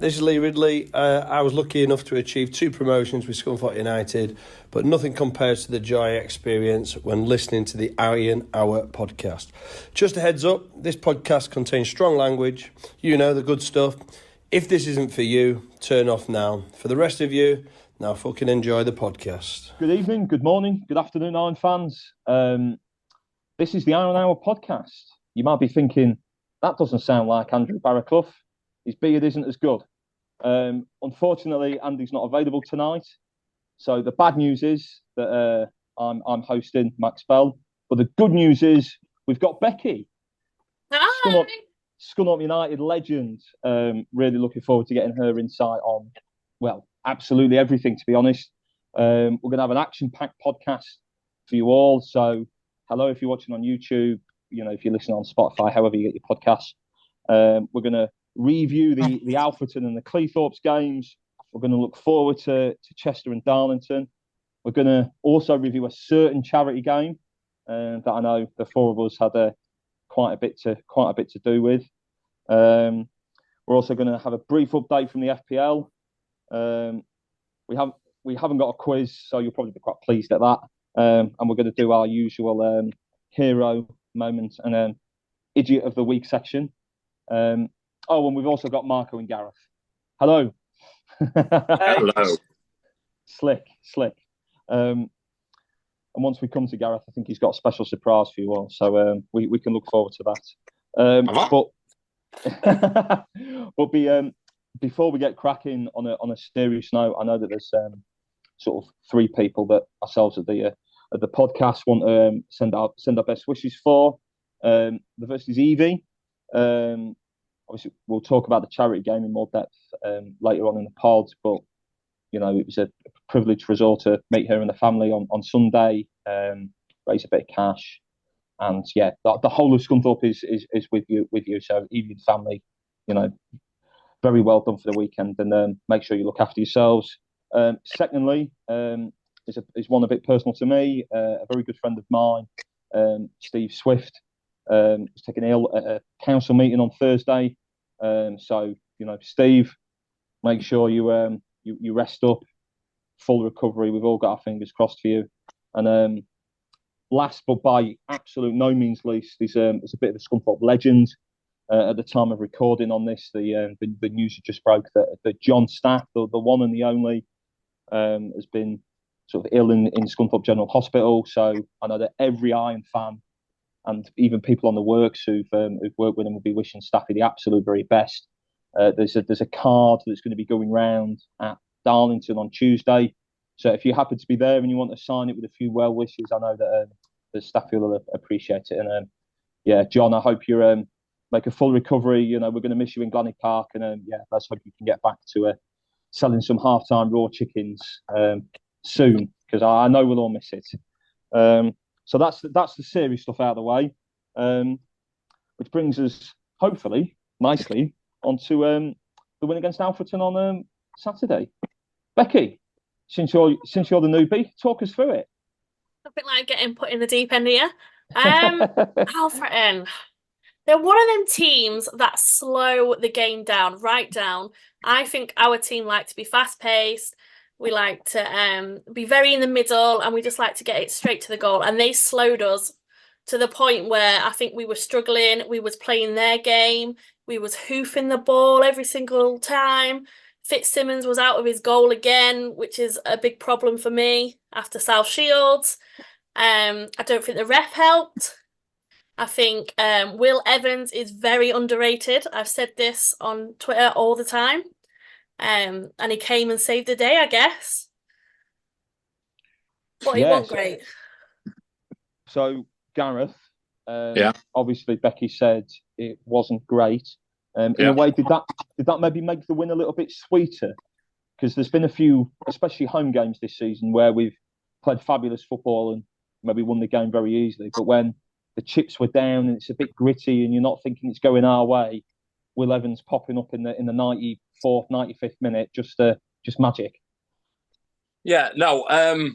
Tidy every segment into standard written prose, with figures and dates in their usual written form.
This is Lee Ridley. I was lucky enough to achieve 2 promotions with Scunthorpe United, but nothing compares to the joy I experience when listening to the Iron Hour podcast. Just a heads up, this podcast contains strong language. You know the good stuff. If this isn't for you, turn off now. For the rest of you, now fucking enjoy the podcast. Good evening, good morning, good afternoon, Iron fans. This is the Iron Hour podcast. You might be thinking, that doesn't sound like Andrew Barraclough. His beard isn't as good. Unfortunately, Andy's not available tonight. So the bad news is that I'm hosting Max Bell. But the good news is we've got Becky. Hi. Scunthorpe United legend. Really looking forward to getting her insight on, well, absolutely everything, to be honest. We're going to have an action-packed podcast for you all. So hello if you're watching on YouTube, if you're listening on Spotify, however you get your podcasts. We're going to review the Alfreton and the Cleethorpes games. We're going to look forward to Chester and Darlington. We're going to also review a certain charity game that I know the four of us had quite a bit to do with. We're also going to have a brief update from the FPL. We haven't got a quiz, so you'll probably be quite pleased at that. And we're going to do our usual hero moment and idiot of the week section. And we've also got Marco and Gareth. Hello. Hello. Slick. And once we come to Gareth, I think he's got a special surprise for you all. So we can look forward to that. Before we get cracking on a serious note, I know that there's sort of 3 people that ourselves at the podcast want to send our best wishes for. The first is Evie. Obviously, we'll talk about the charity game in more depth later on in the pod, but it was a privilege for us all to meet her and the family on Sunday, raise a bit of cash, and the whole of Scunthorpe is with you. So Evie and family, very well done for the weekend, and make sure you look after yourselves. Secondly, is one a bit personal to me. A very good friend of mine, Steve Swift. Was taken ill at a council meeting on Thursday. So Steve, make sure you rest up, full recovery. We've all got our fingers crossed for you. And last but by absolute no means least, is a bit of a Scunthorpe legend. At the time of recording on this, the news just broke that John Staff, the one and the only, has been sort of ill in Scunthorpe General Hospital. So I know that every Iron fan and even people on the works who've worked with him will be wishing Staffy the absolute very best. There's a card that's going to be going round at Darlington on Tuesday. So if you happen to be there and you want to sign it with a few well wishes, I know that Staffy will appreciate it. And John, I hope you make a full recovery. We're going to miss you in Glanny Park, and let's hope you can get back to selling some half-time raw chickens soon, because I know we'll all miss it. So that's the serious stuff out of the way, which brings us hopefully nicely onto the win against Alfreton on Saturday. Becky, since you're the newbie, talk us through it. A bit like getting put in the deep end here. Alfreton, they're one of them teams that slow the game down, right down. I think our team like to be fast paced. We like to be very in the middle, and we just like to get it straight to the goal. And they slowed us to the point where I think we were struggling. We was playing their game. We was hoofing the ball every single time. Fitzsimmons was out of his goal again, which is a big problem for me after South Shields. I don't think the ref helped. I think Will Evans is very underrated. I've said this on Twitter all the time. And he came and saved the day, I guess. But he wasn't great. So, Gareth, obviously Becky said it wasn't great. In a way, did that maybe make the win a little bit sweeter? Because there's been a few, especially home games this season, where we've played fabulous football and maybe won the game very easily. But when the chips were down and it's a bit gritty and you're not thinking it's going our way, Will Evans popping up in the 94th, 95th minute, just magic. Yeah, no, you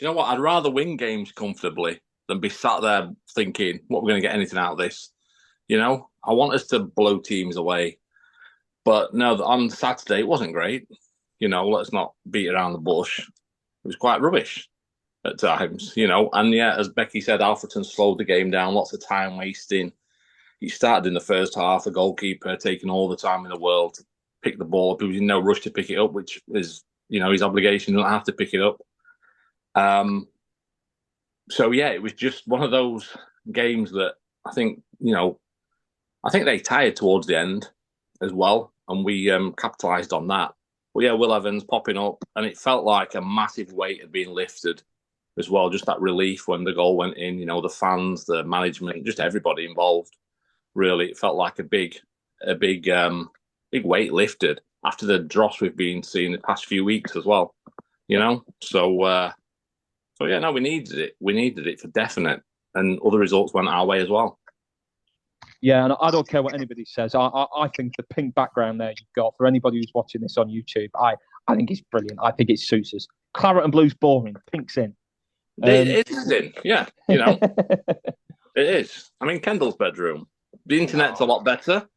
know what? I'd rather win games comfortably than be sat there thinking, what, we're going to get anything out of this. I want us to blow teams away. But no, on Saturday it wasn't great. Let's not beat around the bush. It was quite rubbish at times, And yeah, as Becky said, Alfreton slowed the game down. Lots of time wasting. He started in the first half. The goalkeeper taking all the time in the world to pick the ball up. He was in no rush to pick it up, which is his obligation. He doesn't have to pick it up. So yeah, it was just one of those games that I think they tired towards the end as well, and we capitalised on that. But yeah, Will Evans popping up, and it felt like a massive weight had been lifted as well. Just that relief when the goal went in. The fans, the management, just everybody involved. Really, it felt like a big weight lifted after the dross we've been seeing the past few weeks as well. So yeah, no, we needed it. We needed it for definite, and other results went our way as well. Yeah, and I don't care what anybody says. I think the pink background there you've got, for anybody who's watching this on YouTube, I think it's brilliant. I think it suits us. Claret and blue's boring. Pink's in. It is in, yeah. It is. I mean, Kendall's bedroom. The internet's a lot better.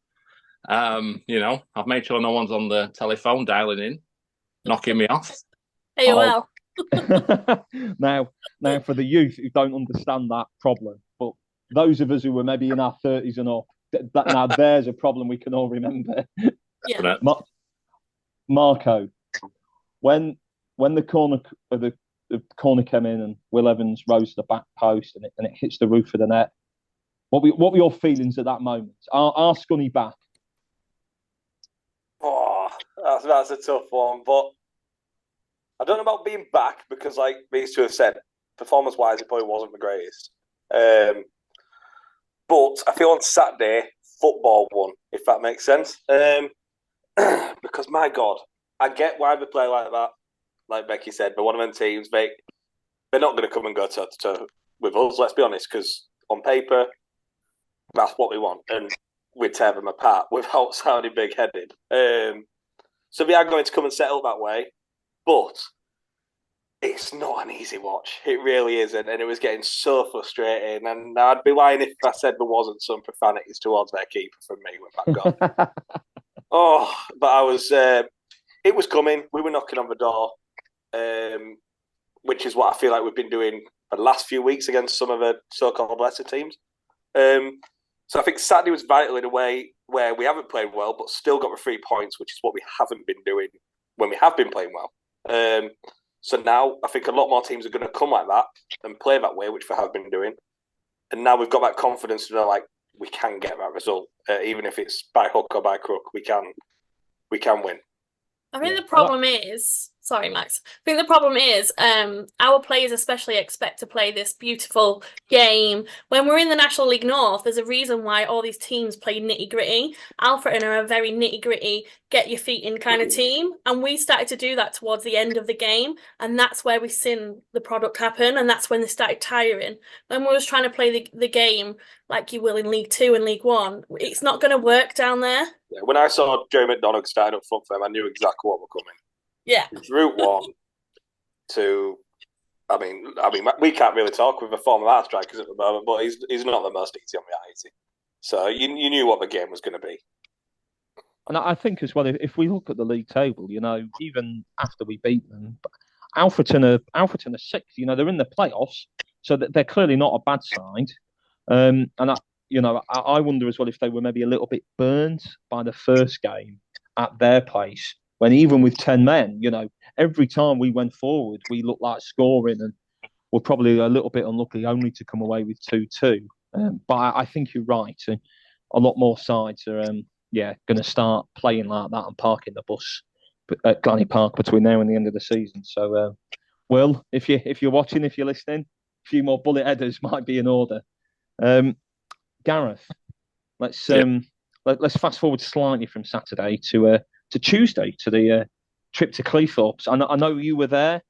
I've made sure no one's on the telephone dialing in, knocking me off. AOL. Now, for the youth who don't understand that problem, but those of us who were maybe in our 30s and up, now there's a problem we can all remember. Yeah. Marco, when the corner came in and Will Evans rose to the back post and it hits the roof of the net, what were your feelings at that moment? Are Scunny back? Oh, that's a tough one, but I don't know about being back because, like these two have said, performance-wise, it probably wasn't the greatest. But I feel on Saturday, football won, if that makes sense. Because, my God, I get why they play like that. Like Becky said, but one of them teams, they're not going to come and go toe-to-toe with us, let's be honest, because on paper, that's what we want. And we'd tear them apart without sounding big-headed. So they are going to come and settle that way. But it's not an easy watch. It really isn't. And it was getting so frustrating. And I'd be lying if I said there wasn't some profanities towards their keeper from me with that goal. But I was... it was coming. We were knocking on the door, which is what I feel like we've been doing the last few weeks against some of the so-called lesser teams. So I think Saturday was vital in a way where we haven't played well, but still got the 3 points, which is what we haven't been doing when we have been playing well. So now I think a lot more teams are going to come like that and play that way, which we have been doing. And now we've got that confidence to know, like, we can get that result, even if it's by hook or by crook. We can win. I think the problem is, sorry, Max. I think the problem is our players especially expect to play this beautiful game. When we're in the National League North, there's a reason why all these teams play nitty-gritty. Alfreton are a very nitty-gritty, get-your-feet-in kind of team. And we started to do that towards the end of the game. And that's where we seen the product happen. And that's when they started tiring. When we was trying to play the game like you will in League 2 and League 1, it's not going to work down there. Yeah, when I saw Joe McDonagh starting up front for them, I knew exactly what were coming. Yeah. It's Route 1 to... I mean, we can't really talk with the form of our strikers at the moment, but he's not the most easy on the eye, is he? So you knew what the game was going to be. And I think as well, if we look at the league table, even after we beat them, Alfreton are sixth. They're in the playoffs, so they're clearly not a bad side. And I wonder as well if they were maybe a little bit burnt by the first game at their place, when even with 10 men, every time we went forward, we looked like scoring, and we're probably a little bit unlucky only to come away with 2-2. But I think you're right. A lot more sides are going to start playing like that and parking the bus at Glanny Park between now and the end of the season. So, Will, if you're watching, if you're listening, a few more bullet headers might be in order. Gareth, let's fast forward slightly from Saturday to Tuesday, to the trip to Cleethorpes. I know you were there.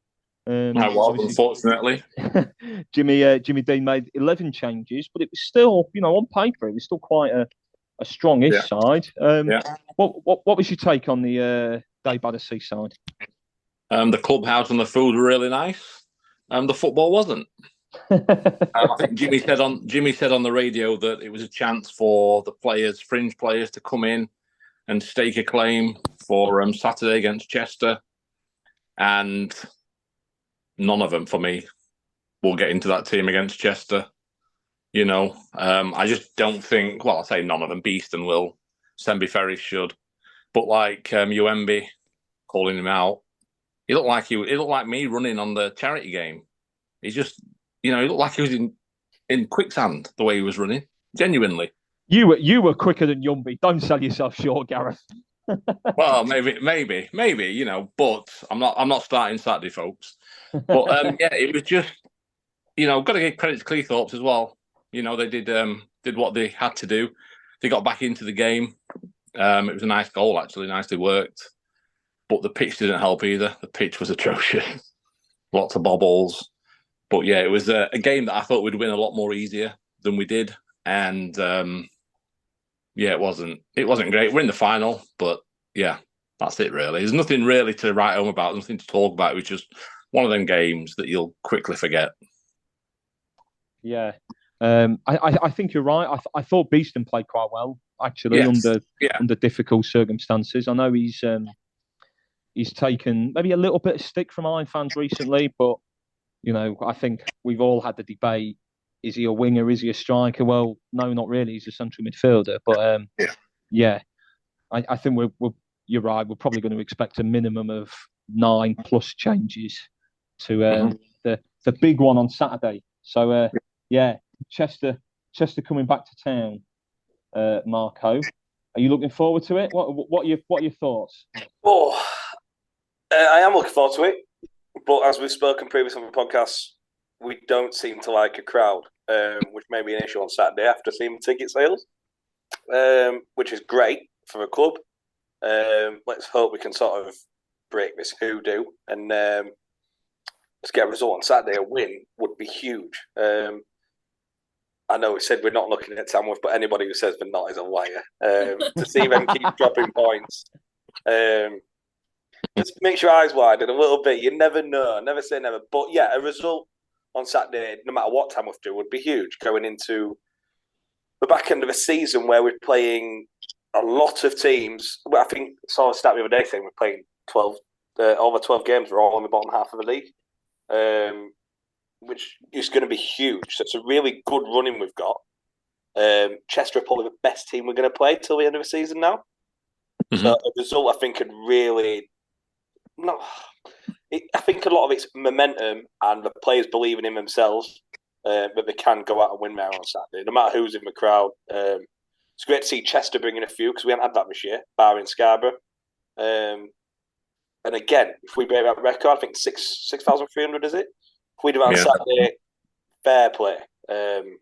I was, unfortunately. Jimmy Dean made 11 changes, but it was still, on paper, it was still quite a strongish side. What was your take on the day by the seaside? The clubhouse and the food were really nice. The football wasn't. I think Jimmy said on the radio that it was a chance for the fringe players to come in and stake a claim for Saturday against Chester, and none of them for me will get into that team against Chester. You know, I just don't think. Well, I'll say none of them. Beeston will. Semby Ferry should, but like UMB calling him out, he looked like me running on the charity game. He just, he looked like he was in quicksand the way he was running. Genuinely. You were quicker than Yumby. Don't sell yourself short, Gareth. Well, maybe, but I'm not starting Saturday, folks. But yeah, it was just, got to give credit to Cleethorpes as well. They did what they had to do. They got back into the game. It was a nice goal, actually, nicely worked. But the pitch didn't help either. The pitch was atrocious. Lots of bobbles. But yeah, it was a game that I thought we'd win a lot more easier than we did. And yeah, it wasn't great. We're in the final, but yeah, that's it really. There's nothing really to write home about, nothing to talk about. It was just one of them games that you'll quickly forget. Yeah. I think you're right. I thought Beeston played quite well, actually, under difficult circumstances. I know he's taken maybe a little bit of stick from Iron fans recently, but I think we've all had the debate: is he a winger? Is he a striker? Well, no, not really. He's a central midfielder. But I think you're right. We're probably going to expect a minimum of 9+ changes to the big one on Saturday. So Chester coming back to town. Marco, are you looking forward to it? What are your thoughts? Oh, I am looking forward to it, but as we've spoken previously on the podcast, we don't seem to like a crowd, which may be an issue on Saturday after seeing ticket sales, which is great for a club. Let's hope we can sort of break this hoodoo and let's get a result on Saturday. A win would be huge. I know we said we're not looking at Tamworth, but anybody who says they're not is a liar. To see them keep dropping points, just makes your eyes widen a little bit. You never know. Never say never. But yeah, a result on Saturday, no matter what Tamworth do, would be huge going into the back end of a season where we're playing a lot of teams. Well, I think I saw a stat the other day saying we're playing 12, over 12 games. We're all in the bottom half of the league, which is going to be huge. So it's a really good running we've got. Chester are probably the best team we're going to play till the end of the season now. Mm-hmm. So a result, I think, could really... I think a lot of it's momentum and the players believing in themselves that they can go out and win there on Saturday, no matter who's in the crowd. It's great to see Chester bringing a few because we haven't had that this year, barring Scarborough. And again, if we break that record, I think 6,300 is it? If we do that on Saturday, fair play. And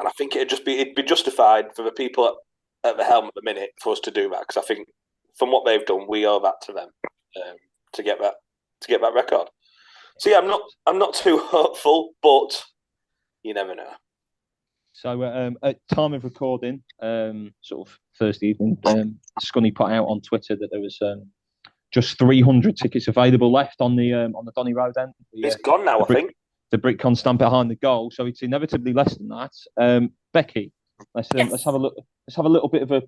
I think it'd be justified for the people at the helm at the minute for us to do that because I think from what they've done, we owe that to them to get that record. So yeah, I'm not too hopeful, but you never know. So at time of recording, sort of Thursday evening, Scunny put out on Twitter that there was just 300 tickets available left on the Donny Road end. It's gone now, I think. The Brickcon stand behind the goal, so it's inevitably less than that. Becky, let's have a look. Let's have a little bit of a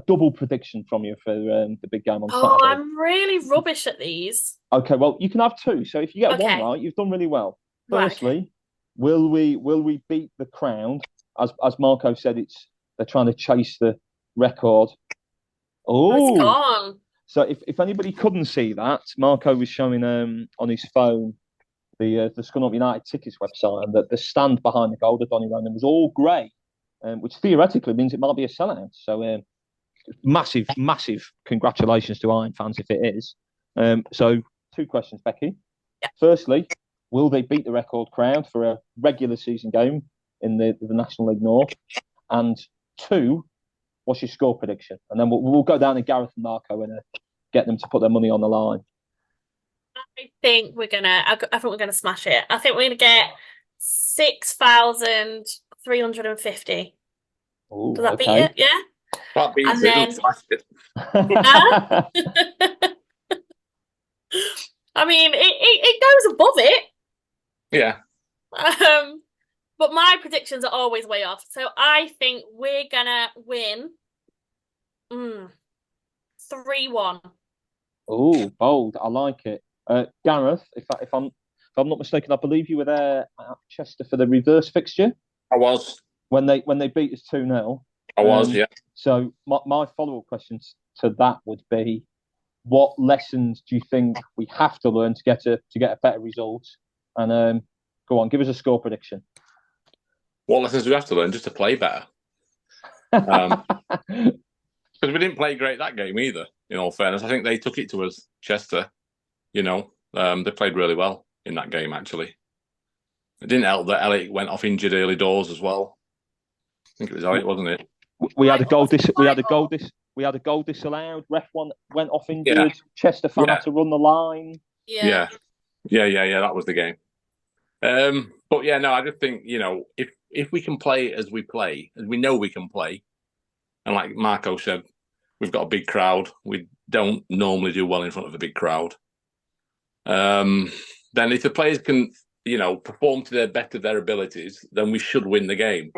double prediction from you for the big game on Saturday. Oh, I'm really rubbish at these. Okay, well you can have two. So if you get one right, you've done really well. Firstly, will we beat the Crown? As Marco said, they're trying to chase the record. Oh, it's gone. So if anybody couldn't see that, Marco was showing on his phone the Scunthorpe United tickets website, and that the stand behind the goal, the Donny Ronan, was all grey, which theoretically means it might be a sellout. So massive congratulations to Iron fans if it is. So two questions, Becky. Yeah. Firstly, will they beat the record crowd for a regular season game in the National League North? And two, what's your score prediction? And then we'll go down to Gareth and Marco and get them to put their money on the line. I think we're gonna smash it. I think we're gonna get 6,350. Does that beat it? Yeah. That beats it. I mean, it goes above it. Yeah. But my predictions are always way off. So I think we're gonna win Mm. 3-1. Oh, bold. I like it. Gareth, if I'm not mistaken, I believe you were there at Chester for the reverse fixture I was. when they beat us 2-0. I was, yeah. So my follow-up questions to that would be, what lessons do you think we have to learn to get a better result? And go on, give us a score prediction. What lessons do we have to learn? Just to play better. Because we didn't play great that game either, in all fairness. I think they took it to us, Chester. They played really well in that game, actually. It didn't help that Elliot went off injured early doors as well. I think it was Elliot, wasn't it? We had a goal disallowed. Ref one went off injured. Yeah. Chester fan had to run the line. Yeah. That was the game. But yeah, no, I just think, if we can play as we play, as we know we can play, and like Marco said, we've got a big crowd. We don't normally do well in front of a big crowd. Then if the players can, perform to the best of their abilities, then we should win the game.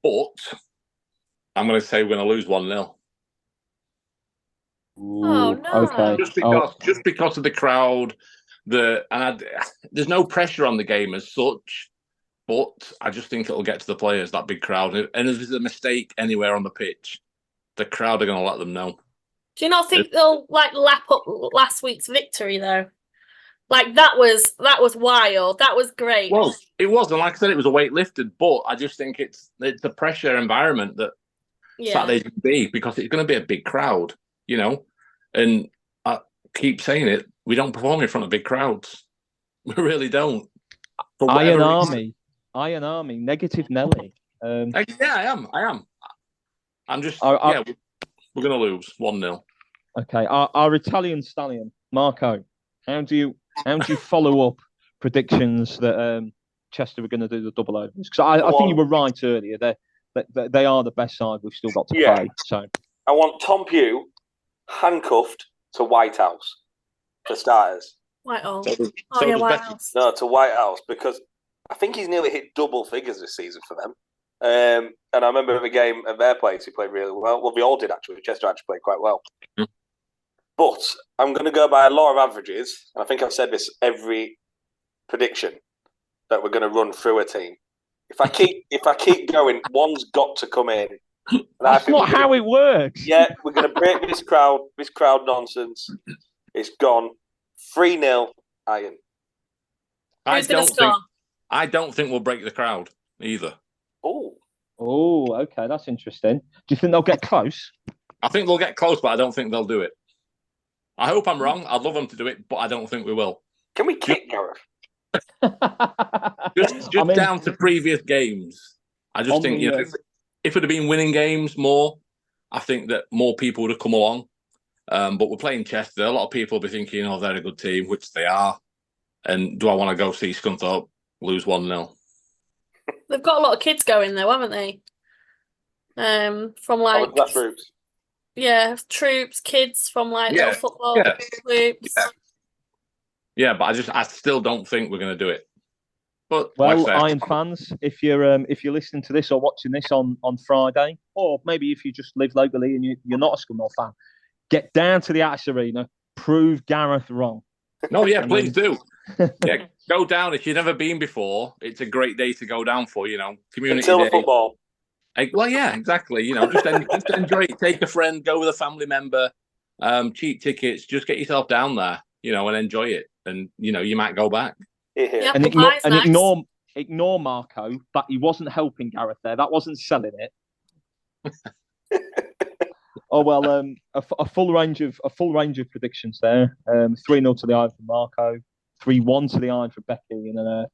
But I'm going to say we're going to lose 1-0. Oh, no. Okay. Just because of the crowd, there's no pressure on the game as such, but I just think it'll get to the players, that big crowd. And if there's a mistake anywhere on the pitch, the crowd are going to let them know. Do you not think they'll lap up last week's victory though? That was wild. That was great. Well, it was, and like I said, it was a weight lifted. But I just think it's a pressure environment that Saturday's going to be, because it's going to be a big crowd, And I keep saying it, we don't perform in front of big crowds. We really don't. Iron Army, negative Nelly. Yeah, I am. I'm just. We're going to lose 1-0. Okay, our Italian stallion, Marco. How do you follow up predictions that Chester were going to do the double overs? Because I think you were right earlier. They are the best side we've still got to play. So I want Tom Pugh handcuffed to White House for starters. White House. White House. No, to White House, because I think he's nearly hit double figures this season for them. And I remember the game at their place, he played really well. Well, we all did actually. Chester actually played quite well. But I'm going to go by a law of averages, and I think I've said this every prediction that we're going to run through a team. If I keep going, one's got to come in. That's not how it works. Yeah, we're going to break this crowd nonsense. It's gone 3-0 Iron. I don't think we'll break the crowd either. Oh, okay, that's interesting. Do you think they'll get close? I think they'll get close, but I don't think they'll do it. I hope I'm wrong. I'd love them to do it, but I don't think we will. Can we kick Gareth? just down to previous games. I just think, if it had been winning games more, I think that more people would have come along. But we're playing Chester. A lot of people will be thinking, they're a good team, which they are. And do I want to go see Scunthorpe lose 1-0? They've got a lot of kids going though, haven't they? From grassroots. Yeah, troops, kids from little football groups. Yeah, but I still don't think we're going to do it. But Iron fans, if you're listening to this or watching this on Friday, or maybe if you just live locally and you're not a Scunthorpe fan, get down to the Axe Arena, prove Gareth wrong. No, yeah, please do. Yeah, go down if you've never been before. It's a great day to go down for, community until day. Football. Well, yeah, exactly. Just enjoy it. Take a friend, go with a family member, cheap tickets. Just get yourself down there, and enjoy it. And you might go back. Yeah, and ignore Marco that he wasn't helping Gareth there. That wasn't selling it. Oh well, a full range of predictions there. 3-0 to the Iron for Marco, 3-1 to the Iron for Becky, and then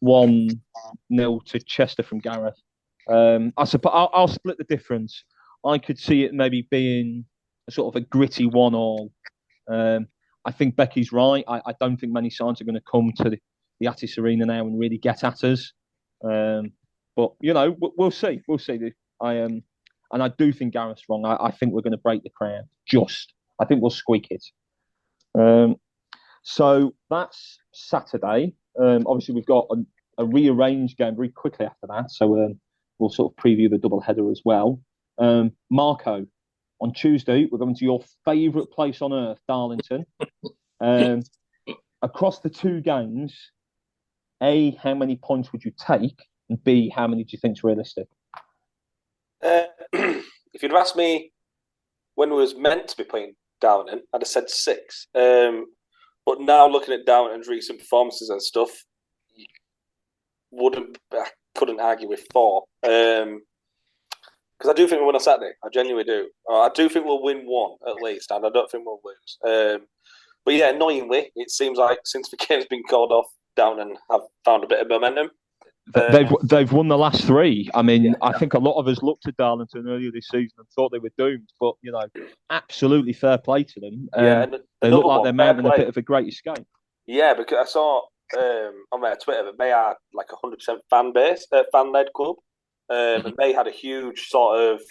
1-0 to Chester from Gareth. I suppose I'll split the difference. I could see it maybe being a sort of a gritty 1-1. I think Becky's right. I don't think many sides are going to come to the Attis Arena now and really get at us. But we'll see. We'll see. And I do think Gareth's wrong. I think we're going to break the crowd. I think we'll squeak it. So that's Saturday. Obviously, we've got a rearranged game very quickly after that. So we'll sort of preview the double header as well. Marco, On Tuesday, we're going to your favourite place on earth, Darlington. Across the 2 games, A, how many points would you take? And B, how many do you think is realistic? If you'd asked me when we was meant to be playing Darlington, I'd have said 6. But now looking at Darlington's recent performances and stuff, I couldn't argue with 4. Because I do think we'll win on Saturday. I genuinely do. I do think we'll win 1 at least, and I don't think we'll lose. But yeah, annoyingly, it seems like since the game's been called off, Darlington have found a bit of momentum. They've won the last 3. I mean, yeah. I think a lot of us looked at Darlington earlier this season and thought they were doomed, but absolutely fair play to them. They look like they're mounting a bit of a great escape. Yeah, because I saw on their Twitter that they are like 100% fan-led club, and they had a huge sort of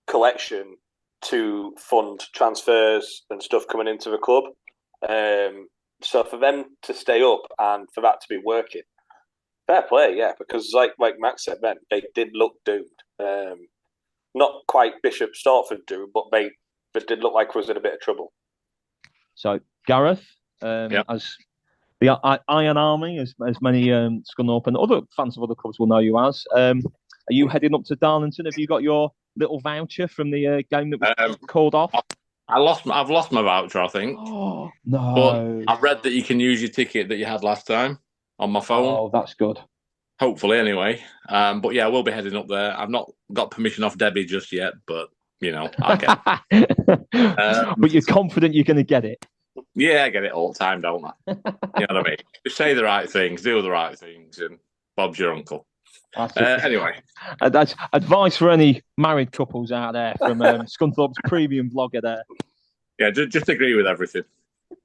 collection to fund transfers and stuff coming into the club. So for them to stay up and for that to be working, fair play, yeah, because like Max said, then they did look doomed. Not quite Bishop Stortford doomed, but they did look like was in a bit of trouble. So Gareth, as the Iron Army, as many Scunthorpe and other fans of other clubs will know you as, are you heading up to Darlington? Have you got your little voucher from the game that was called off? I've lost my voucher, I think. Oh no! But I've read that you can use your ticket that you had last time on my phone. Oh, that's good. Hopefully, anyway. But yeah, we'll be heading up there. I've not got permission off Debbie just yet, but I'll get it. But you're confident you're going to get it? Yeah, I get it all the time, don't I? You know what I mean? Just say the right things, do the right things, and Bob's your uncle. Anyway, that's advice for any married couples out there from Scunthorpe's premium vlogger there. Yeah, just agree with everything.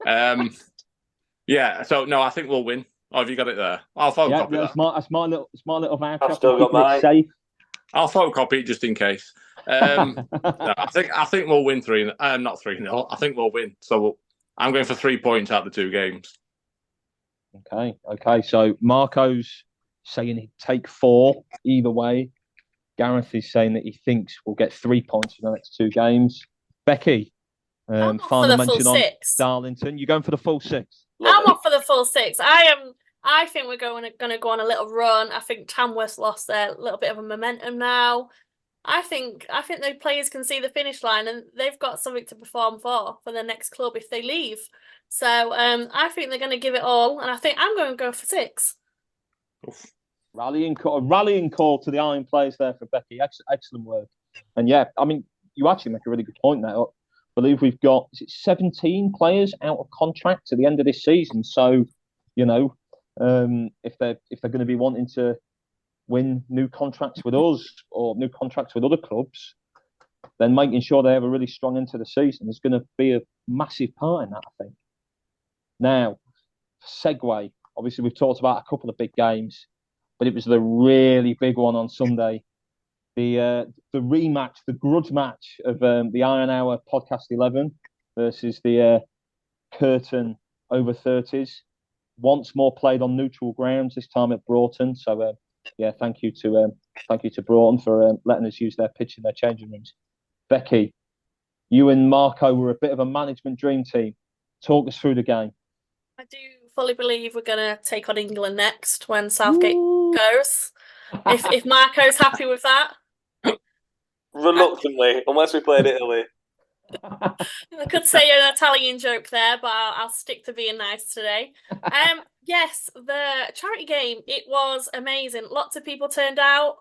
Yeah, so no, I think we'll win. Oh, have you got it there? I'll photocopy that. That's my little voucher. I've still got mine. Safe. I'll photocopy it just in case. No, I think we'll win 3. Not 3-0. I think we'll win. So I'm going for 3 points out of the 2 games. Okay. So Marco's saying he'd take 4 either way. Gareth is saying that he thinks we'll get 3 points in the next 2 games. Becky, final mention on Darlington. You're going for the full 6? I'm up for the full 6. I think we're going to go on a little run. I think Tamworth lost their little bit of a momentum now. I think the players can see the finish line and they've got something to perform for their next club if they leave. So I think they're going to give it all, and I think I'm going to go for 6. Rallying call to the Iron players there for Becky. Excellent work. And yeah, I mean, you actually make a really good point there. I believe we've got 17 players out of contract to the end of this season. So, if they're going to be wanting to win new contracts with us or new contracts with other clubs, then making sure they have a really strong end to the season is going to be a massive part in that, I think. Now, segue. Obviously, we've talked about a couple of big games, but it was the really big one on Sunday. The rematch, the grudge match of the Iron Hour Podcast 11 versus the Curtin over 30s. Once more played on neutral grounds, this time at Broughton. So, thank you to Broughton for letting us use their pitch in their changing rooms. Becky, you and Marco were a bit of a management dream team. Talk us through the game. I do fully believe we're going to take on England next when Southgate goes. If Marco's happy with that. Reluctantly, unless we played Italy. I could say an Italian joke there, but I'll stick to being nice today. Yes, the charity game, it was amazing. Lots of people turned out.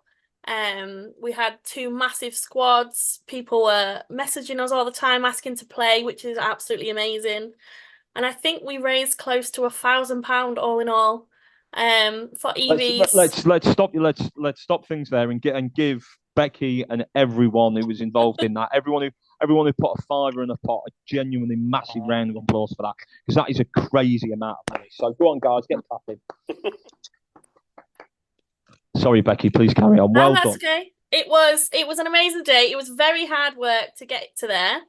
We had 2 massive squads. People were messaging us all the time asking to play, which is absolutely amazing. And I think we raised close to £1,000 all in all for EVs. Let's stop things there and give Becky and everyone who was involved in that, everyone who put a fiver in a pot, a genuinely massive round of applause for that, because that is a crazy amount of money. So go on, guys, get clapping. Sorry, Becky, please carry on. Well done. Okay. It was an amazing day. It was very hard work to get to there.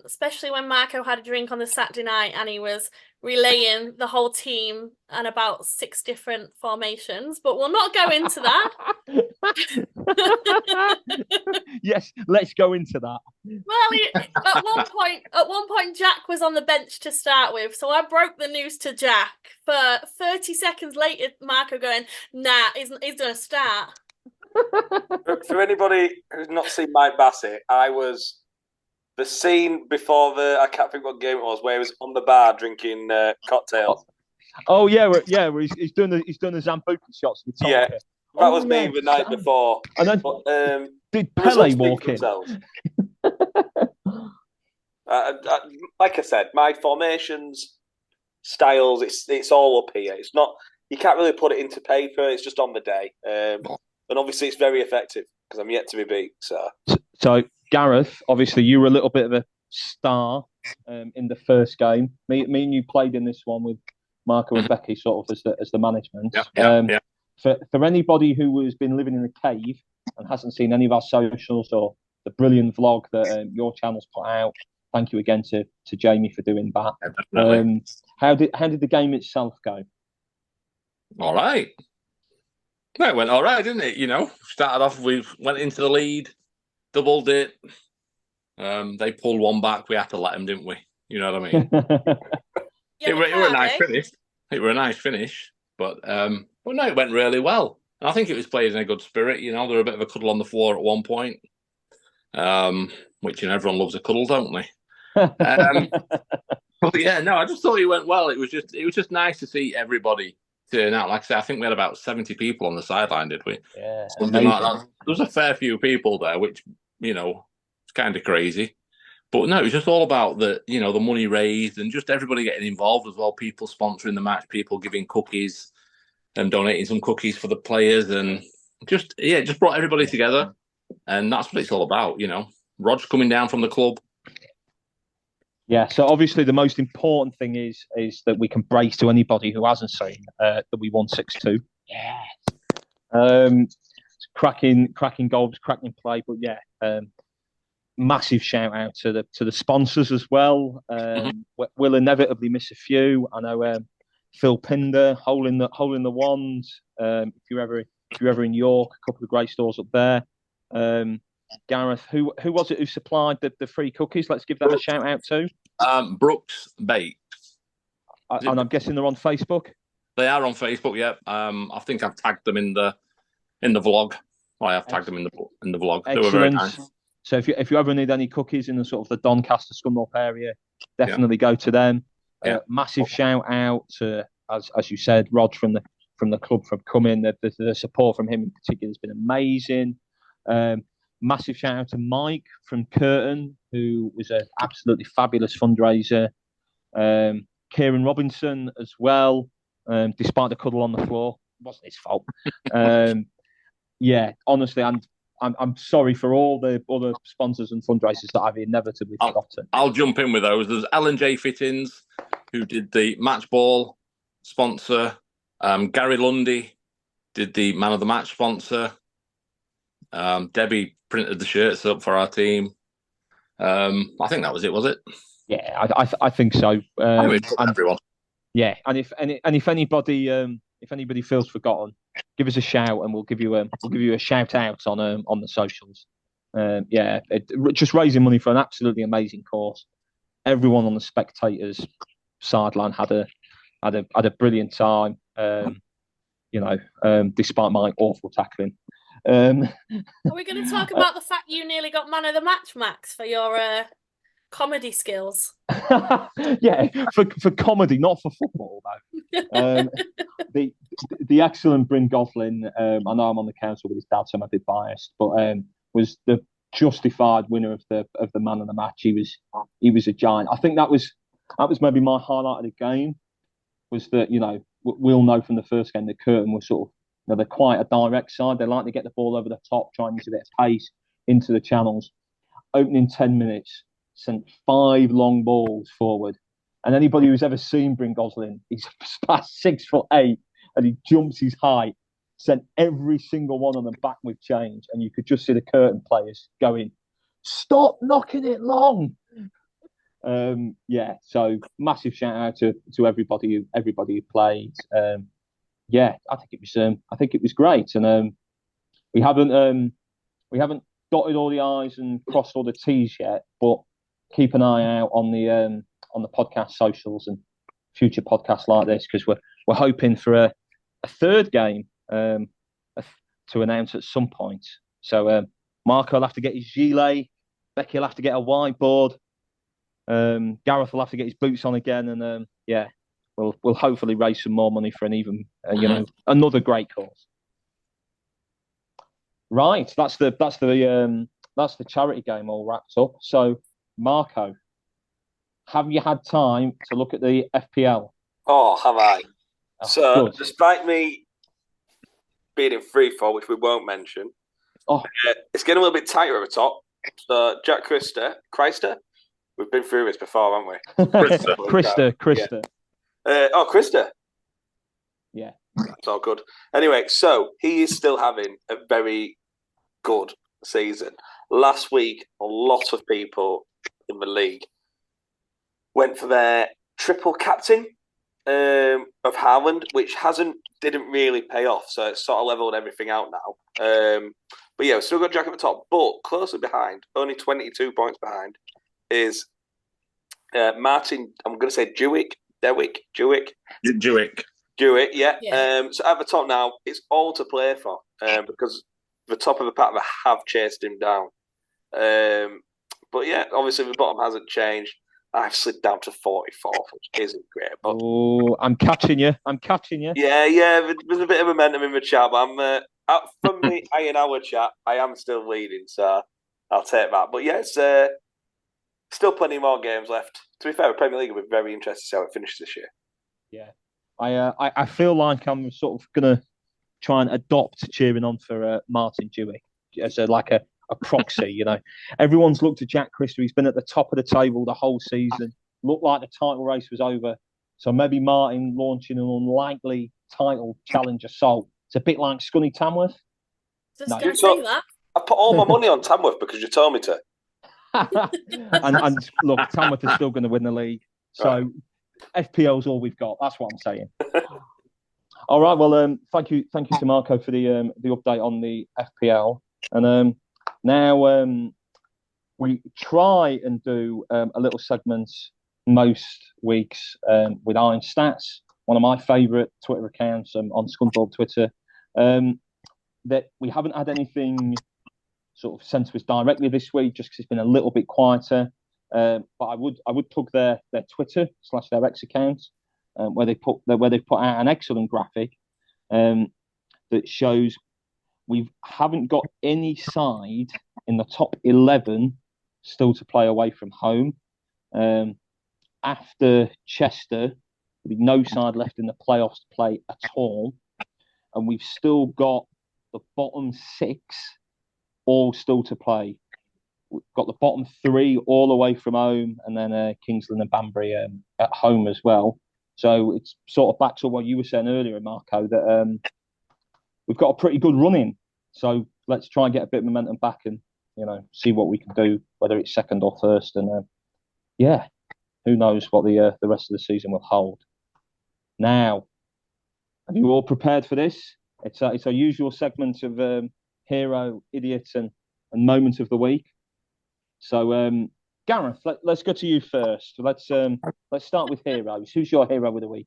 Especially when Marco had a drink on the Saturday night and he was relaying the whole team and about 6 different formations, but we'll not go into that. Yes, let's go into that. Well, at one point, Jack was on the bench to start with, so I broke the news to Jack. For 30 seconds later, Marco going, "Nah, he's going to start." For anybody who's not seen Mike Bassett, I was the scene before I can't think what game it was, where he was on the bar drinking cocktails. Oh yeah, where he's done the Zambuca shots with Tonka. Yeah, that was me the night before. And then but, did Pele walk in? Like I said, my formations, styles, it's all up here. It's not, you can't really put it into paper. It's just on the day, and obviously it's very effective because I'm yet to be beat. So Gareth, obviously you were a little bit of a star in the first game. Me and you played in this one with Marco and Becky, sort of as the management. Yeah. For anybody who has been living in a cave and hasn't seen any of our socials or the brilliant vlog that your channel's put out, thank you again to Jamie for doing that. How did the game itself go? All right. No, it went all right, didn't it? Started off, we went into the lead, doubled it. They pulled one back. We had to let them, didn't we? You know what I mean? It were a nice finish. It were a nice finish, but no, it went really well. And I think it was played in a good spirit. They were a bit of a cuddle on the floor at one point, which everyone loves a cuddle, don't they? But yeah, no, I just thought it went well. It was just nice to see everybody turn out. Like I said, I think we had about 70 people on the sideline, did we? Yeah, something like that. There was a fair few people there, which it's kind of crazy. But no, it was just all about the money raised and just everybody getting involved as well. People sponsoring the match, people giving cookies and donating some cookies for the players, and just brought everybody together. And that's what it's all about, Rod's coming down from the club. Yeah, so obviously the most important thing is that we can brace to anybody who hasn't seen that we won 6-2. Yeah. Cracking goals, cracking play, but massive shout out to the sponsors as well. We'll inevitably miss a few. I know Phil Pinder, hole in the wands. If you're ever in York, a couple of great stores up there. Gareth, who was it who supplied the free cookies? Let's give them a shout out too. Brooks Bake. And I'm guessing they're on Facebook. They are on Facebook. Yeah. I think I've tagged them in the vlog. I have tagged them in the vlog. Excellent. They were very nice. So if you ever need any cookies in the sort of the Doncaster Scunthorpe area, definitely go to them. Massive shout out to, as you said, Rod from the club for coming. The support from him in particular has been amazing. Massive shout out to Mike from Curtin, who was an absolutely fabulous fundraiser. Kieran Robinson as well, despite the cuddle on the floor, it wasn't his fault. Honestly, I'm sorry for all the other sponsors and fundraisers that I've inevitably forgotten. I'll jump in with those. There's L&J Fittings, who did the match ball sponsor. Gary Lundy did the man of the match sponsor. Debbie printed the shirts up for our team. I think that was it, was it? Yeah, I think so. Everyone. Yeah, and if anybody feels forgotten, give us a shout and we'll give you a shout out on the socials. Just raising money for an absolutely amazing cause. Everyone on the spectators sideline had a brilliant time. Despite my awful tackling. Are we going to talk about the fact you nearly got man of the match, Max, for your comedy skills? Yeah, for comedy, not for football though. The excellent Bryn Goslin, I know I'm on the council with his dad, so I'm a bit biased, but was the justified winner of the man of the match. He was a giant. I think that was maybe my highlight of the game. Was that we'll know from the first game that Curtin was sort of. They're quite a direct side. They like to get the ball over the top, try and use a bit of pace into the channels. Opening 10 minutes, sent 5 long balls forward. And anybody who's ever seen Bryn Goslin, he's past 6'8", and he jumps his height. Sent every single one of them back with change, and you could just see the Curtin players going, "Stop knocking it long." So massive shout out to everybody who played. I think it was great, and we haven't dotted all the I's and crossed all the T's yet, but keep an eye out on the podcast socials and future podcasts like this, because we're hoping for a third game to announce at some point. So Marco will have to get his gilet, Becky will have to get a whiteboard, Gareth will have to get his boots on again, and we'll hopefully raise some more money for an even another great cause. Right, that's the charity game all wrapped up. So, Marco, have you had time to look at the FPL? Oh, have I? Oh, so, good. Despite me being in 3-4, which we won't mention, it's getting a little bit tighter at the top. So, Jack Christer, we've been through this before, haven't we? Christer. Yeah. Christer. Yeah. It's all good. Anyway, so he is still having a very good season. Last week, a lot of people in the league went for their triple captain of Haaland, which didn't really pay off. So it's sort of leveled everything out now. But yeah, we've still got Jack at the top, but closely behind, only 22 points behind, is Martin. I'm going to say Dewick, yeah. So at the top now, it's all to play for because the top of the pack have chased him down. But yeah, obviously the bottom hasn't changed. I've slid down to 44, which isn't great. But I'm catching you. Yeah. There's a bit of momentum in the chat, but I'm from the Iron Hour chat. I am still leading, so I'll take that. But yeah, it's still plenty more games left. To be fair, the Premier League will be very interested to see how it finishes this year. Yeah, I feel like I'm sort of gonna try and adopt cheering on for Martin Dewick as a proxy. Everyone's looked at Jack Christer. He's been at the top of the table the whole season. Looked like the title race was over. So maybe Martin launching an unlikely title challenge assault. It's a bit like Scunny Tamworth. Just going to say that. I put all my money on Tamworth because you told me to. and look, Tamworth is still going to win the league. So FPL's all we've got. That's what I'm saying. All right. Well, thank you to Marco for the update on the FPL. And now we try and do a little segment most weeks with Iron Stats, one of my favourite Twitter accounts on Scunthorpe Twitter. That we haven't had anything sort of sent to us directly this week, just because it's been a little bit quieter. But I would plug their Twitter / their X account, where they put out an excellent graphic that shows we haven't got any side in the top 11 still to play away from home. After Chester, there'll be no side left in the playoffs to play at all, and we've still got the bottom 6 all still to play. We've got the bottom 3 all away from home, and then Kingsland and Banbury at home as well. So it's sort of back to what you were saying earlier, Marco, that we've got a pretty good run in. So let's try and get a bit of momentum back and, see what we can do, whether it's second or first. And who knows what the rest of the season will hold. Now, are you all prepared for this? It's our usual segment of hero, idiot, and moment of the week. So, Gareth, let's go to you first. Let's start with heroes. Who's your hero of the week?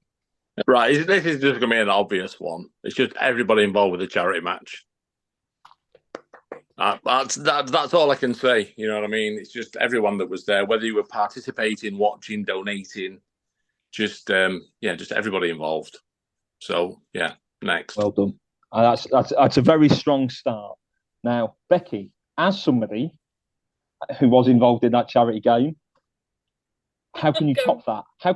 Right, this is just going to be an obvious one. It's just everybody involved with the charity match. That's all I can say. You know what I mean? It's just everyone that was there, whether you were participating, watching, donating, just everybody involved. So yeah, next. Well done. That's a very strong start. Now, Becky, as somebody who was involved in that charity game, how can you top that? I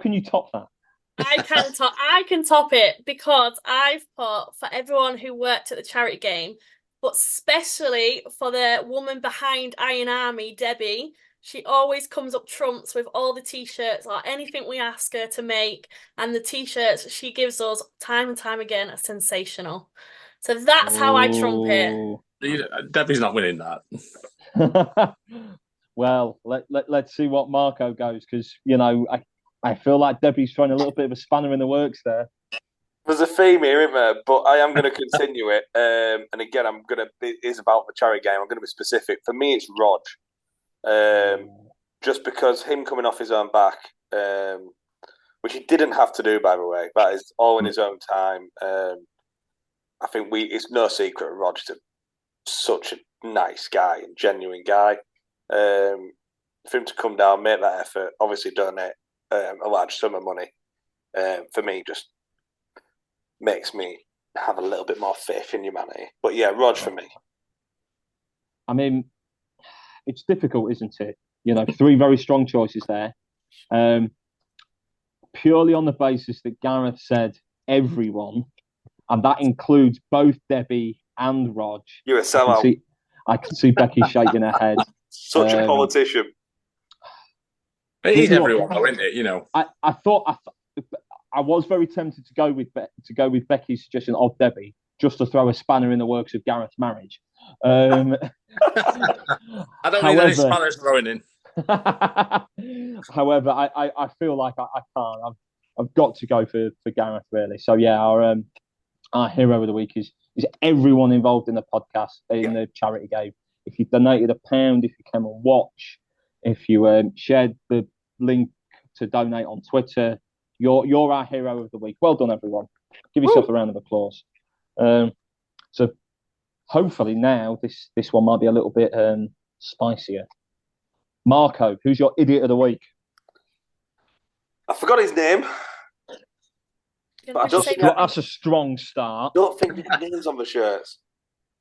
can top it because I've put for everyone who worked at the charity game, but especially for the woman behind Iron Army, Debbie. She always comes up trumps with all the T-shirts or anything we ask her to make, and the T-shirts she gives us time and time again are sensational. So that's how I trump it. Debbie's not winning that. Well, let's see what Marco goes, because I feel like Debbie's throwing a little bit of a spanner in the works there. There's a theme here, isn't there? But I am going to continue it. And again, it is about the charity game. I'm going to be specific. For me, it's Rog. Just because him coming off his own back, which he didn't have to do, by the way. That is all in his own time. I think it's no secret Roger's such a nice guy and genuine guy. For him to come down, make that effort, obviously donate a large sum of money, for me, just makes me have a little bit more faith in humanity. But yeah, Rog for me. I mean, it's difficult, isn't it? You know, 3 very strong choices there. Purely on the basis that Gareth said everyone, and that includes both Debbie and Rog. You're a sellout. I can see Becky shaking her head. Such a politician. It is everyone, though, isn't it? You know, I thought I was very tempted to go with Becky's suggestion of Debbie, just to throw a spanner in the works of Gareth's marriage. I don't need any spanners throwing in. However, I feel like I can't. I've got to go for Gareth, really. So yeah, our hero of the week is everyone involved in the podcast, in the charity game. If you donated £1, if you came and watch, if you shared the link to donate on Twitter, you're our hero of the week. Well done, everyone. Give yourself a round of applause. So hopefully now this one might be a little bit spicier. Marco, who's your idiot of the week? I forgot his name. But that's a strong start. I don't think we have names on the shirts.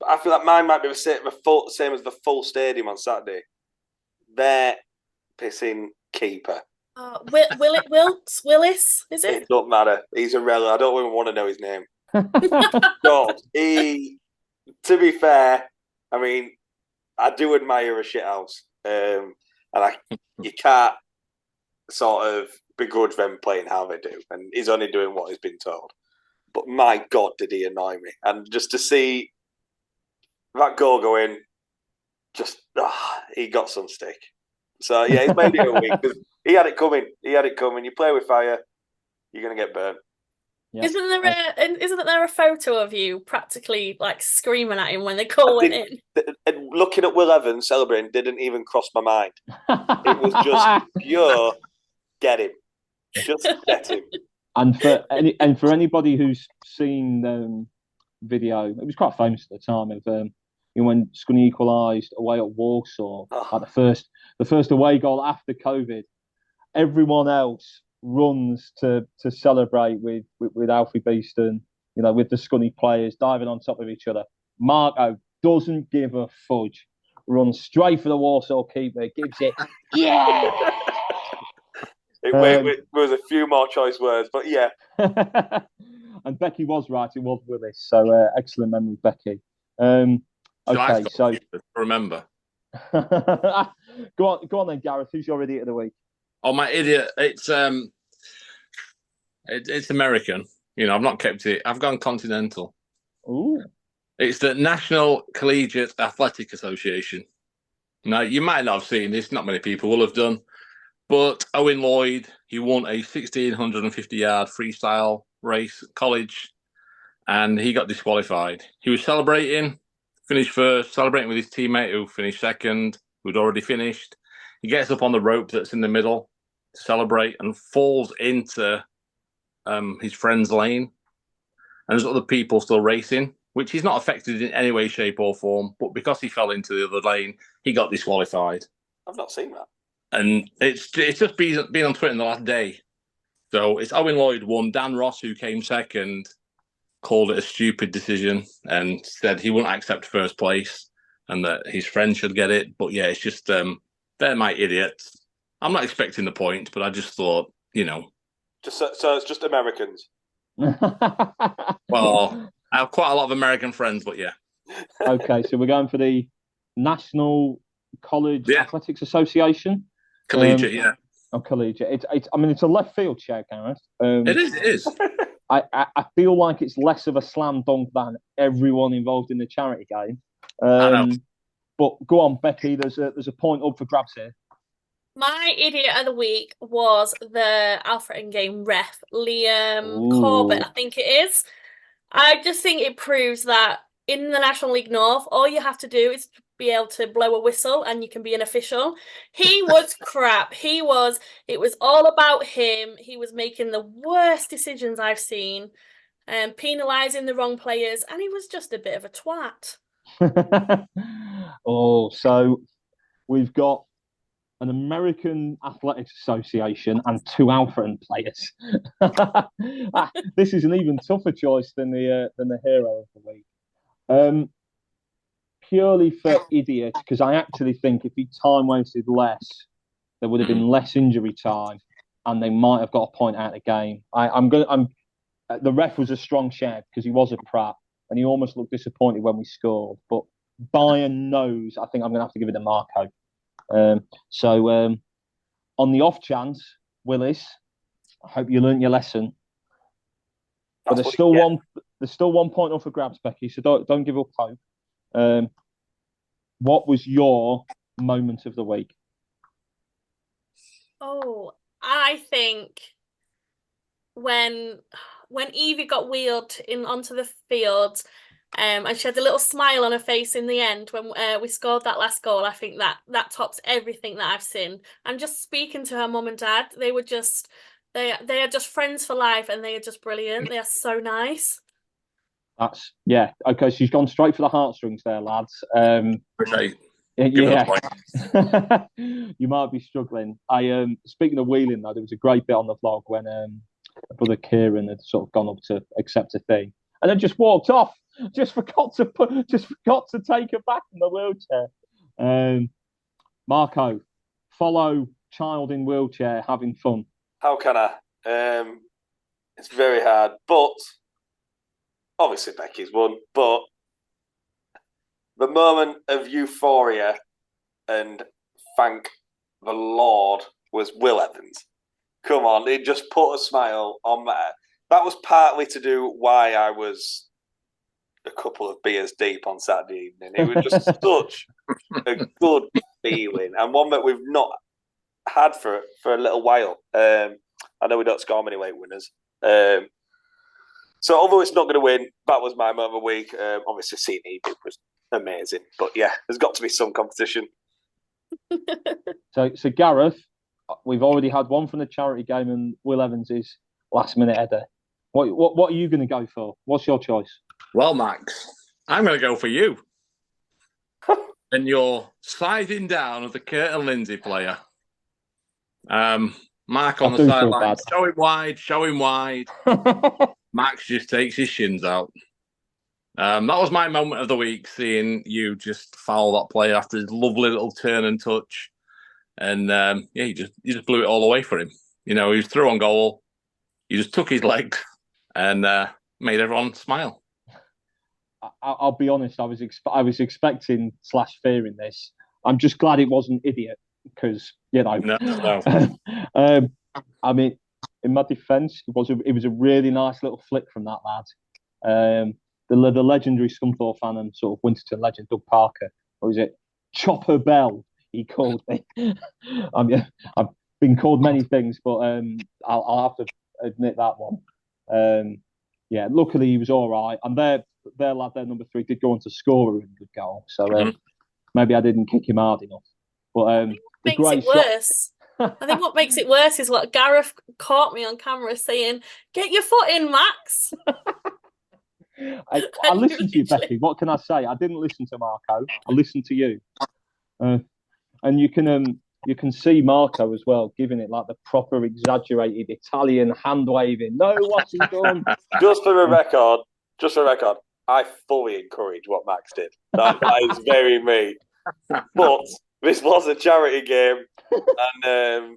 But I feel like mine might be the same as the full stadium on Saturday. Their pissing keeper. Willis, is it? It don't matter. He's irrelevant. I don't even want to know his name. God, to be fair, I mean, I do admire a shithouse. And you can't sort of begrudge them playing how they do. And he's only doing what he's been told. But my God, did he annoy me. And just to see that goal go in, he got some stick. So, yeah, he's made it a week. He had it coming. You play with fire, you're going to get burnt. Yeah. Isn't there a photo of you practically like screaming at him when the goal went in? And looking at Will Evans celebrating didn't even cross my mind. It was just pure get him. Just get him. And for anybody who's seen the video, it was quite famous at the time of when Scunny equalised away at Warsaw, like the first away goal after COVID. Everyone else runs to celebrate with Alfie Beeston, with the Scunny players diving on top of each other. Marco doesn't give a fudge. Runs straight for the Warsaw keeper, gives it, yeah! There was a few more choice words, but yeah. And Becky was right, it was Willis. So excellent memory, Becky. Okay, so remember. Go on then, Gareth. Who's your idiot of the week? Oh, my idiot! It's American. I've not kept it. I've gone continental. Ooh. It's the National Collegiate Athletic Association. Now, you might not have seen this. Not many people will have done. But Owen Lloyd, he won a 1,650-yard freestyle race at college, and he got disqualified. He was celebrating, finished first, celebrating with his teammate who finished second, who'd already finished. He gets up on the rope that's in the middle to celebrate and falls into his friend's lane. And there's other people still racing, which he's not affected in any way, shape or form. But because he fell into the other lane, he got disqualified. I've not seen that. And it's just been on Twitter in the last day. So it's Owen Lloyd won. Dan Ross, who came second, called it a stupid decision and said he wouldn't accept first place and that his friend should get it. But yeah, it's just they're my idiots. I'm not expecting the point, but I just thought, Just so it's just Americans. Well, I have quite a lot of American friends, but yeah. Okay, so we're going for the National College Athletics Association. Collegiate, yeah. Oh, collegiate. It's a left field shout, Gareth. It is. I feel like it's less of a slam dunk than everyone involved in the charity game. I know. But go on, Becky. There's a point up for grabs here. My idiot of the week was the Alfreton game ref, Liam Ooh. Corbett, I think it is. I just think it proves that in the National League North, all you have to do is be able to blow a whistle and you can be an official. He was crap. It was all about him. He was making the worst decisions I've seen, penalising the wrong players, and he was just a bit of a twat. So we've got an American Athletics Association and 2 Alfreton players. This is an even tougher choice than the hero of the week. Purely for idiot, because I actually think if he time wasted less, there would have been less injury time, and they might have got a point out of the game. The ref was a strong shout because he was a prat, and he almost looked disappointed when we scored. But by a nose, I think I'm going to have to give it to Marco. On the off chance, Willis, I hope you learnt your lesson. But there's still one point up for grabs, Becky. So don't give up hope. What was your moment of the week? Oh, I think when Evie got wheeled onto the field, and she had a little smile on her face in the end when we scored that last goal. I think that tops everything that I've seen. And just speaking to her mum and dad, they are just friends for life, and they are just brilliant. They are so nice. Okay, she's gone straight for the heartstrings there, lads. Right. Yeah, you might be struggling. Speaking of wheeling though, there was a great bit on the vlog when brother Kieran had sort of gone up to accept a thing and then just walked off. Just forgot to take her back in the wheelchair. Marco, follow child in wheelchair having fun. How can I? It's very hard, but obviously Becky's won. But the moment of euphoria and thank the Lord was Will Evans. Come on, it just put a smile on that. That was partly to do why I was a couple of beers deep on Saturday evening. It was just such a good feeling, and one that we've not had for a little while. I know we don't score many late winners. So although it's not going to win, that was my moment of the week. Obviously, seeing Evie was amazing. But yeah, there's got to be some competition. So Gareth, we've already had one from the charity game, and Will Evans's last minute header. What are you going to go for? What's your choice? Well, Max, I'm going to go for you. And your sizing down of the Curtin Lindsay player. Mark on the sideline, show him wide. Max just takes his shins out. That was my moment of the week, seeing you just foul that player after his lovely little turn and touch. And you just blew it all away for him. You know, he was through on goal. He just took his legs and made everyone smile. I'll be honest, I was expecting / fearing this. I'm just glad it wasn't idiot because, you know. No. I mean, in my defence, it was a really nice little flick from that lad. The legendary Scunthorpe fan and sort of Winterton legend, Doug Parker, or is it Chopper Bell, he called me. I've been called many things, but I'll have to admit that one. Luckily he was all right. And their lad, their number 3, did go on to score a really good goal. So maybe I didn't kick him hard enough. But I think what makes it worse is what Gareth caught me on camera saying, "Get your foot in, Max." I listened to you, Becky. What can I say? I didn't listen to Marco. I listened to you. And you can see Marco as well, giving it like the proper exaggerated Italian hand waving. No, what's he done? Just for the record, I fully encourage what Max did. That is very me. But this was a charity game, and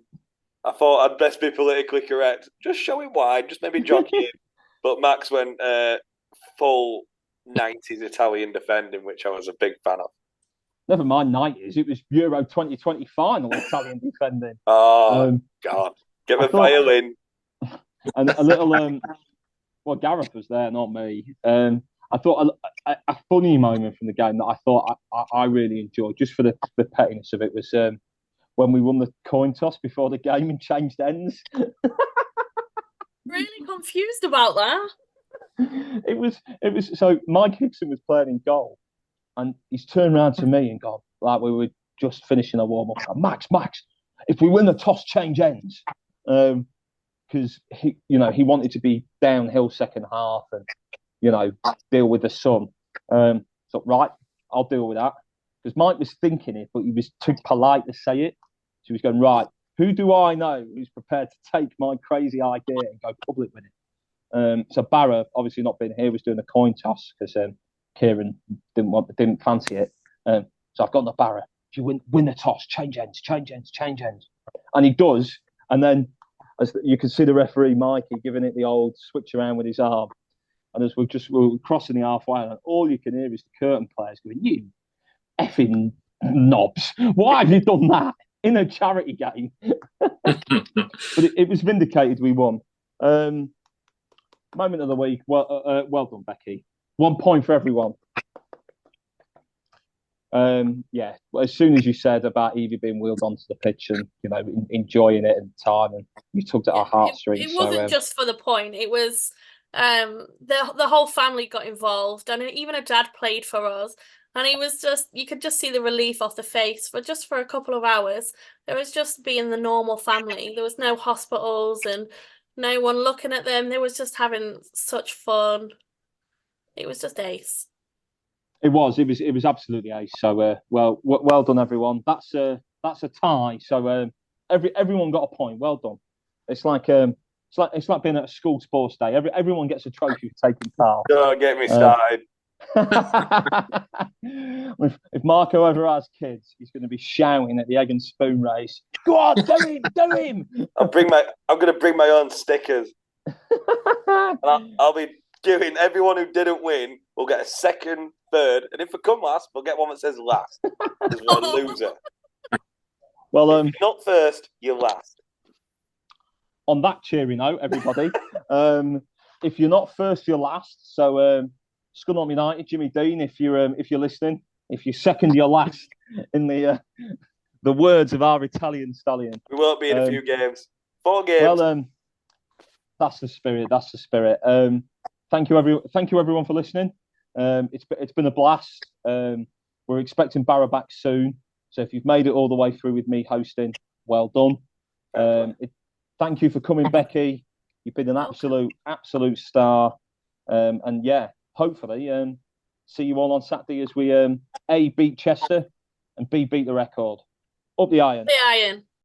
I thought I'd best be politically correct. Just show him wide, just maybe jockey him. But Max went full 90s Italian defending, which I was a big fan of. Never mind 90s, it was Euro 2020 final Italian defending. Oh, God. Get the violin. And a little, Gareth was there, not me. I thought a funny moment from the game that I thought I really enjoyed, just for the pettiness of it, was when we won the coin toss before the game and changed ends. Really confused about that. It was so Mike Hickson was playing in goal, and he's turned around to me and gone, like we were just finishing a warm up. Max, if we win the toss, change ends, because he wanted to be downhill second half and deal with the sun. So right, I'll deal with that, because Mike was thinking it, but he was too polite to say it. So he was going, right, who do I know who's prepared to take my crazy idea and go public with it? So Barra, obviously not being here, was doing a coin toss because Kieran didn't fancy it. So I've gone to Barra. If you win the toss, change ends. And he does. And then as you can see the referee, Mikey, giving it the old switch around with his arm. And as we're crossing the halfway, and all you can hear is the curtain players going, "You effing knobs, why have you done that in a charity game?" But it was vindicated. We won. Moment of the week. Well done, Becky. 1 point for everyone. Yeah. As soon as you said about Evie being wheeled onto the pitch and enjoying it and time, and you tugged at our heartstrings. It wasn't just for the point. It was the whole family got involved, and even a dad played for us. And it was you could just see the relief off the face for a couple of hours. It was just being the normal family. There was no hospitals and no one looking at them. They was just having such fun. It was just ace. It was absolutely ace. So well done, everyone. That's a tie. So everyone got a point. Well done. It's like being at a school sports day. Everyone gets a trophy for taking part. Don't get me started. If Marco ever has kids, he's going to be shouting at the egg and spoon race. Go on, do him! I'm going to bring my own stickers. And I'll be giving everyone who didn't win will get a second, third, and if we come last, we'll get one that says last. Because we're a loser. Well, if you're not first, you're last. On that cheery note, everybody, if you're not first, you're last. So. Scunthorpe United, Jimmy Dean, if you're listening, if you're second, you're last. In the words of our Italian stallion, we won't be in a few games. 4 games. Well, that's the spirit. Thank you, everyone, for listening. It's been a blast. We're expecting Barra back soon. So if you've made it all the way through with me hosting, well done. Thank you for coming, Becky. You've been an absolute star. And yeah. Hopefully, see you all on Saturday as we A, beat Chester and B, beat the record. Up the iron. The iron.